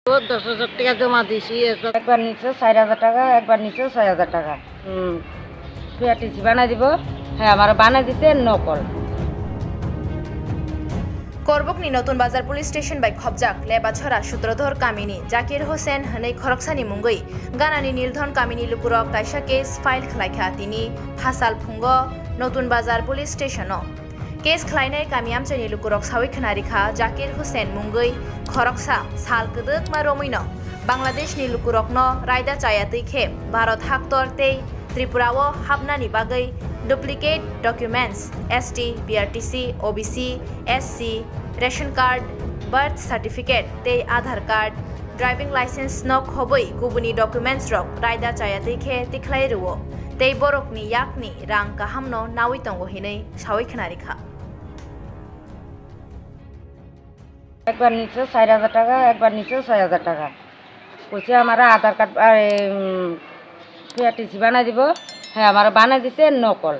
10,000 টাকা জমা দিছি, একবার নিচে 4,000 টাকা, একবার নিচে 6,000 টাকা। পিআরটিসি বানাই দিব। হ্যাঁ, আমার বানাই দিছে নকল। করবকনি নতুন বাজার পুলিশ স্টেশন বাই খবজাক লেবাছড়া সূত্রধর কামিনী জাকির হোসেন হनै খরকসানি মুঙ্গই গানানি নীলধন কামিনী লুকুরক কাইসা কেস ফাইল খালাইখা তিনি ফাসাল ফুঙ্গ Natun Bazar police station case খালাইনাय কামিয়ামচানি লুকুরক সাউইখনা রিখা জাকির হোসেন মুঙ্গই খরকসা সাল কদক মা রমিনো বাংলাদেশনি লুকুরকনো রায়দা চায়াতै खे भारत हाक्तर तै त्रिपुराओ हाबनानि बागै duplicate documents ST PRTC OBC SC ration card birth certificate तै आधार कार्ड ड्राइविंग लाइसेंस नक हबै गुबुनी डॉक्यूमेंट्स रक रायदा चायातै खे तिखलाय रुओ तै बरकनि याकनि रां काहामनो नावै तंगो हिनै सावै खनारिखा একবার নিচে 4,000 টাকা, একবার নিচে 6,000 টাকা। কইছে আমার আধার কার্ড পিআরটিসি বানাই দিব। হ্যাঁ, আমার বানাই দিছে নকল।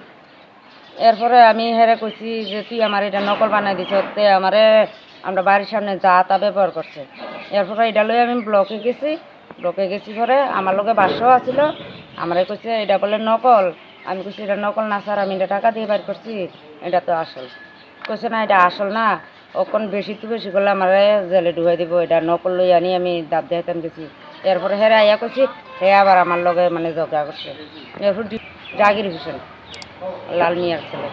এরপরে আমি হেরে কইছি যে তুই আমার এটা নকল বানাই দিছ, তে আমারে আমরা বাড়ির সামনে যা তা ব্যবহার করছে। এরপরে এটা লই আমি ব্লকে গেছি পরে আমার লগে 500 আছিল। আমারে কইছে এটা বলে নকল। আমি কইছি এটা নকল না স্যার, আমি এটা টাকা দিয়ে বাইর করছি, এটা তো আসল। কইছে না, এটা আসল না, ওখন বেশি করলে আমার জেলে ঢুকাই দিব, এটা নকল লই আনি আমি দাব দেখাইতাম গেছি। এরপরে হেরে আইয়া করছি, হে আবার আমার লগে মানে ঝগড়া করছে। এরপর জাকির হোসেন লাল মিয়ার ছেলে।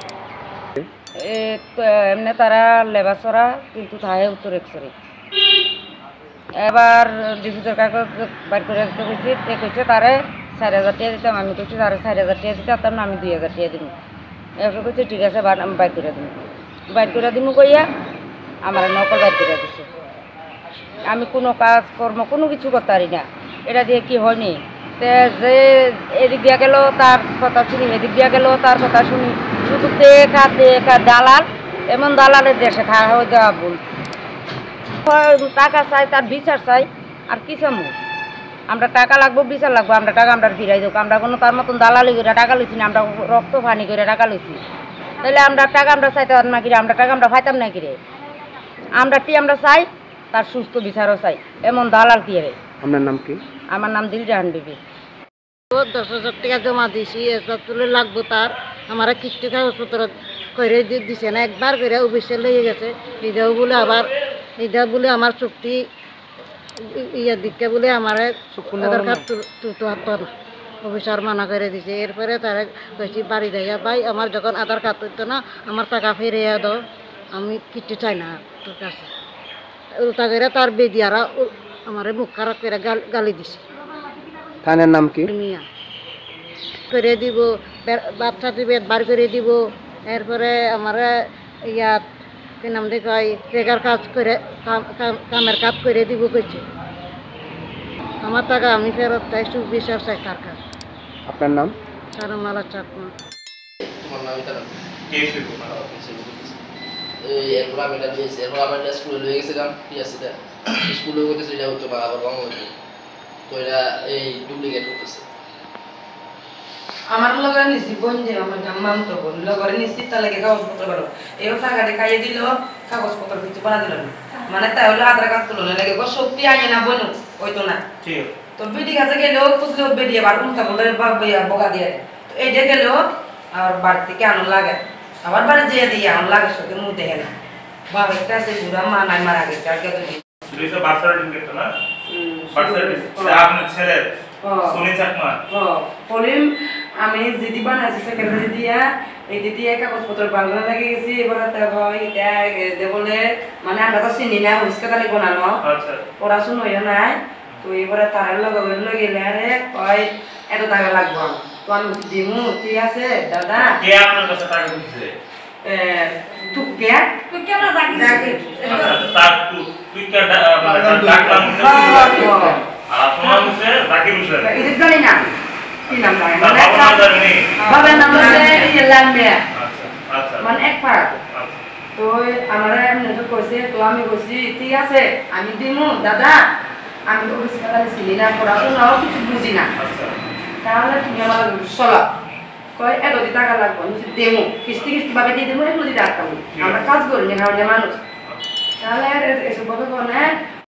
এমনি তারা লেবাসরা, কিন্তু তাহে উত্তর একসরি। এবার ডিফিউজের কাগজ বাইর করে দিতে কইছি, কইছে তারে 4,000 টাকা দিতাম। আমি কইছি তারে 4,000 টাকা দিতে পারতাম না, আমি 2,000 টাকা দিব। এরপর কইছে ঠিক আছে, আমি বাইর করে দিব। বাইর করে দিব কইয়া আমার নকল বাইর করে দিছে। আমি কোনো কাজ কর্ম কোনো কিছু করতে পারি না, এটা দিয়ে কি হয়নি। তে যে এদিক দিয়া গেল তার কথা শুনি, এদিক দিয়া গেল তার কথা শুনি, শুধু দেখা দালাল। এমন দালালের দেশে থাকা হয়ে দেওয়া ভুল। টাকা চাই, তার বিচার চাই, আর কি চামু? আমরা টাকা লাগবো, বিচার লাগবো, আমরা টাকা আমরা ফিরাই দেবো। আমরা কোনো তার মতন দালালি করে টাকা লইছি না, আমরা রক্ত পানি করে টাকা লইছি। তাহলে আমরা টাকা আমরা চাইতে পারতাম না কিরে, আমরা টাকা আমরা পাইতাম না কিরে। আমরা চাই, তার সুস্থ বিচারও চাই। এমন দালাল কি রে? আপনার নাম কি? আমার নাম দিলজাহান বিবি। 10,000 টাকা জমা দিছি, এসব তুলে লাগবো তার। আমার কিস্তি কাগজপত্র করে দিছে না, একবার করে অফিসে লেগে গেছে। এটাও বলে আমার চুক্তি ইয়া দিকে বলে আমার আধার কার্ড তুলতে হাত অফিসার মানা করে দিছে। এরপরে তারা কইছি বাড়ি যাইয়া ভাই, আমার যখন আধার কার্ড তুলতো না, আমার টাকা ফিরিয়ে দাও, আমি কিচ্ছু চাই না তোর কাছে। উল্টা করে তার বেদিয়ারা আমার মুখ খারাপ করে গালি দিছে। থানার নাম কি? মিয়া করে দিব, বার্থ সার্টিফিকেট বার করে দিব। এরপরে আমার ইয়াত কি নাম দিয়ে কয় রেগার কাজ করে, কামের কাজ করে দিব কইছে। আমার টাকা আমি ফেরত চাই, সুবিচার চাই তার কাছে। আপনার নাম? সারমালা চাকমা। স্কুলে লয়ে গেছিলাম, স্কুলে হইতেছে এটা হতো না, আবার বন্ধ হতো। তো এটা এই ডুপ্লিকেট হতেছে। আমার লগে নিছি বন্ধে, আমার জাম্মাম তো বোন লগরে নিছি, তার লাগে কাগজপত্র বানো এই টাকাটা খাইয়ে দিল, কাগজপত্র কিছু বানা দিল না। মানে তাহলে আধার কার্ড তুলো না লাগে গো, সত্যি আগে না বনু হইতো না। তো বেডি কাছে গেলেও খুঁজলেও বেডি আবার উল্টা বলে বকা দিয়ে। তো এইটা গেলেও আর বাড়ি থেকে আনো লাগে, আবার বাড়ি যেয়ে দিয়ে আনো লাগে, সত্যি মুখ দেখে না। বাবা একটা আছে বুড়া মা নাই মারা গেছে, আর কেউ নেই। আমি জিডি বানাইছি সেকেন্ডারি দিয়া, এই দিয়ে কাগজপত্র বাংলা লাগে গেছি। এবার এটা বলে মানে আমরা তো চিনি না, হুস্কাতালি বানানো পড়াশোনা হইয়া নাই। তো এবারে তার লগে গেলে আরে কয় এত টাকা লাগবো। তো আমি দিমু, ঠিক আছে দাদা। জানি না কি নাম লাগে, বাবার নাম মানে এক পাড়া। তো আমার কইছে, তো আমি কইছি ঠিক আছে আমি দিমু দাদা, আমি তো চিনি না, পড়াশোনাও কিছু বুঝি না, তাহলে তুমি আমার চলো। কয় এত টাকা লাগবো, দেবো কিস্তি ভাবে দিয়ে দেবো, এগুলো দিতে আসতাম। আমরা কাজ করি না, মানুষ, তাহলে এসব ভাবে